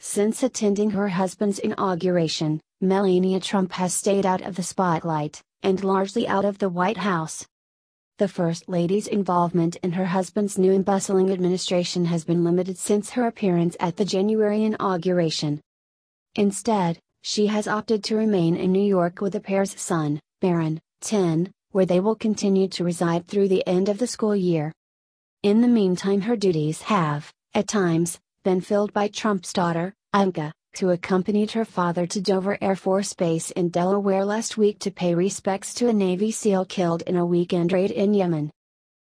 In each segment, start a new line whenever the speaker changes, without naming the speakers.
Since attending her husband's inauguration, Melania Trump has stayed out of the spotlight, and largely out of the White House. The First Lady's involvement in her husband's new and bustling administration has been limited since her appearance at the January inauguration. Instead, she has opted to remain in New York with the pair's son, Barron, 10, where they will continue to reside through the end of the school year. In the meantime, her duties have, at times, been filled by Trump's daughter, Ivanka, who accompanied her father to Dover Air Force Base in Delaware last week to pay respects to a Navy SEAL killed in a weekend raid in Yemen.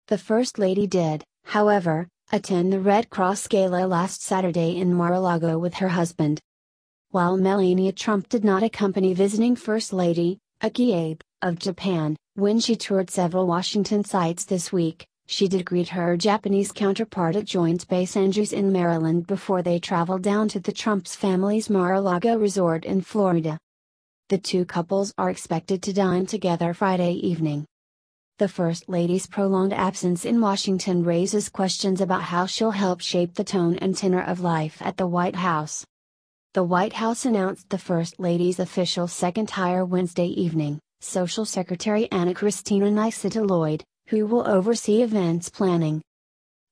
The First Lady did, however, attend the Red Cross Gala last Saturday in Mar-a-Lago with her husband. While Melania Trump did not accompany visiting First Lady, Akie Abe, of Japan, when she toured several Washington sites this week, she did greet her Japanese counterpart at Joint Base Andrews in Maryland before they traveled down to the Trump's family's Mar-a-Lago resort in Florida. The two couples are expected to dine together Friday evening. The First Lady's prolonged absence in Washington raises questions about how she'll help shape the tone and tenor of life at the White House. The White House announced the First Lady's official second hire Wednesday evening, Social Secretary Anna Christina Niceta-Lloyd, who will oversee events planning.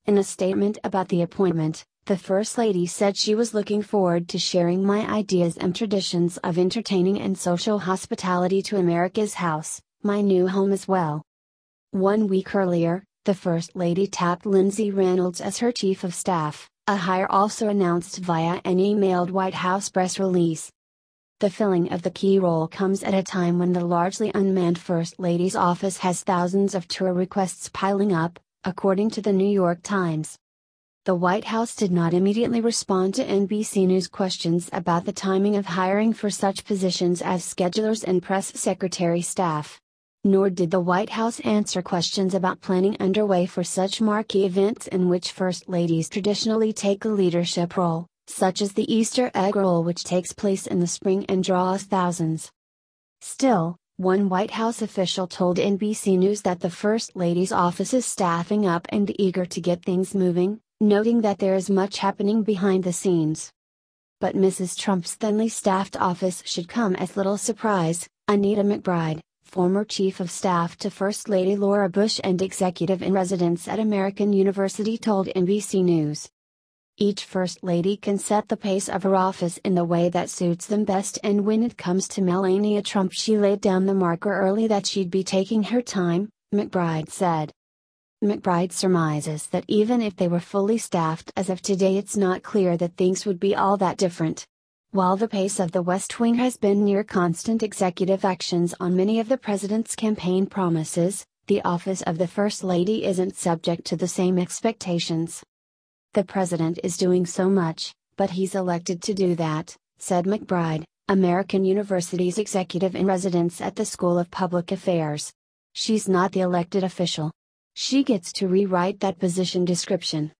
In a statement about the appointment, the First Lady said she was looking forward to sharing my ideas and traditions of entertaining and social hospitality to America's house, my new home as well. 1 week earlier, the First Lady tapped Lindsay Reynolds as her chief of staff, a hire also announced via an emailed White House press release. The filling of the key role comes at a time when the largely unmanned First Lady's office has thousands of tour requests piling up, according to the New York Times. The White House did not immediately respond to NBC News questions about the timing of hiring for such positions as schedulers and press secretary staff. Nor did the White House answer questions about planning underway for such marquee events in which First Ladies traditionally take a leadership role, such as the Easter egg roll, which takes place in the spring and draws thousands. Still, one White House official told NBC News that the First Lady's office is staffing up and eager to get things moving, noting that there is much happening behind the scenes. But Mrs. Trump's thinly staffed office should come as little surprise, Anita McBride, former chief of staff to First Lady Laura Bush and executive in residence at American University, told NBC News. Each First Lady can set the pace of her office in the way that suits them best, and when it comes to Melania Trump, she laid down the marker early that she'd be taking her time, McBride said. McBride surmises that even if they were fully staffed as of today, it's not clear that things would be all that different. While the pace of the West Wing has been near constant executive actions on many of the president's campaign promises, the office of the First Lady isn't subject to the same expectations. The president is doing so much, but he's elected to do that, said McBride, American University's executive in residence at the School of Public Affairs. She's not the elected official. She gets to rewrite that position description.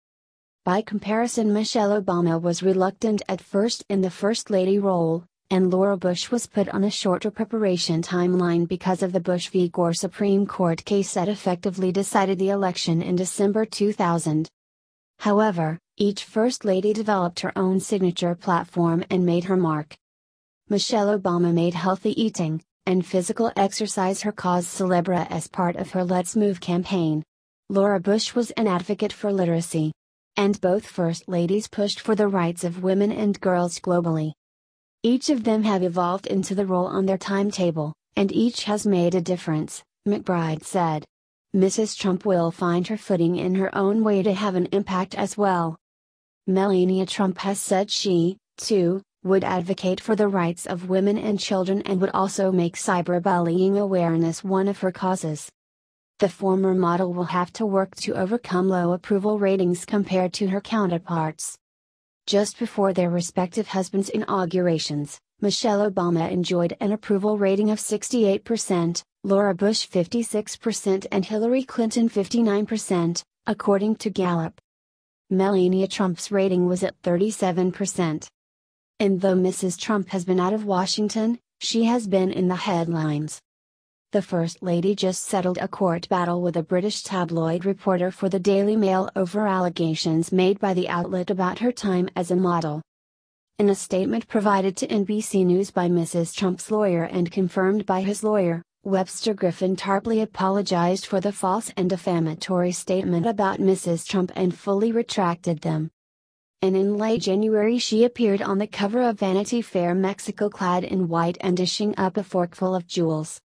By comparison, Michelle Obama was reluctant at first in the First Lady role, and Laura Bush was put on a shorter preparation timeline because of the Bush v. Gore Supreme Court case that effectively decided the election in December 2000. However, each First Lady developed her own signature platform and made her mark. Michelle Obama made healthy eating and physical exercise her cause célèbre as part of her Let's Move campaign. Laura Bush was an advocate for literacy. And both First Ladies pushed for the rights of women and girls globally. Each of them have evolved into the role on their timetable, and each has made a difference, McBride said. Mrs. Trump will find her footing in her own way to have an impact as well. Melania Trump has said she, too, would advocate for the rights of women and children and would also make cyberbullying awareness one of her causes. The former model will have to work to overcome low approval ratings compared to her counterparts. Just before their respective husbands' inaugurations, Michelle Obama enjoyed an approval rating of 68%, Laura Bush 56% and Hillary Clinton 59%, according to Gallup. Melania Trump's rating was at 37%. And though Mrs. Trump has been out of Washington, she has been in the headlines. The First Lady just settled a court battle with a British tabloid reporter for the Daily Mail over allegations made by the outlet about her time as a model. In a statement provided to NBC News by Mrs. Trump's lawyer and confirmed by his lawyer, Webster Griffin Tarpley apologized for the false and defamatory statement about Mrs. Trump and fully retracted them. And in late January she appeared on the cover of Vanity Fair Mexico clad in white and dishing up a forkful of jewels.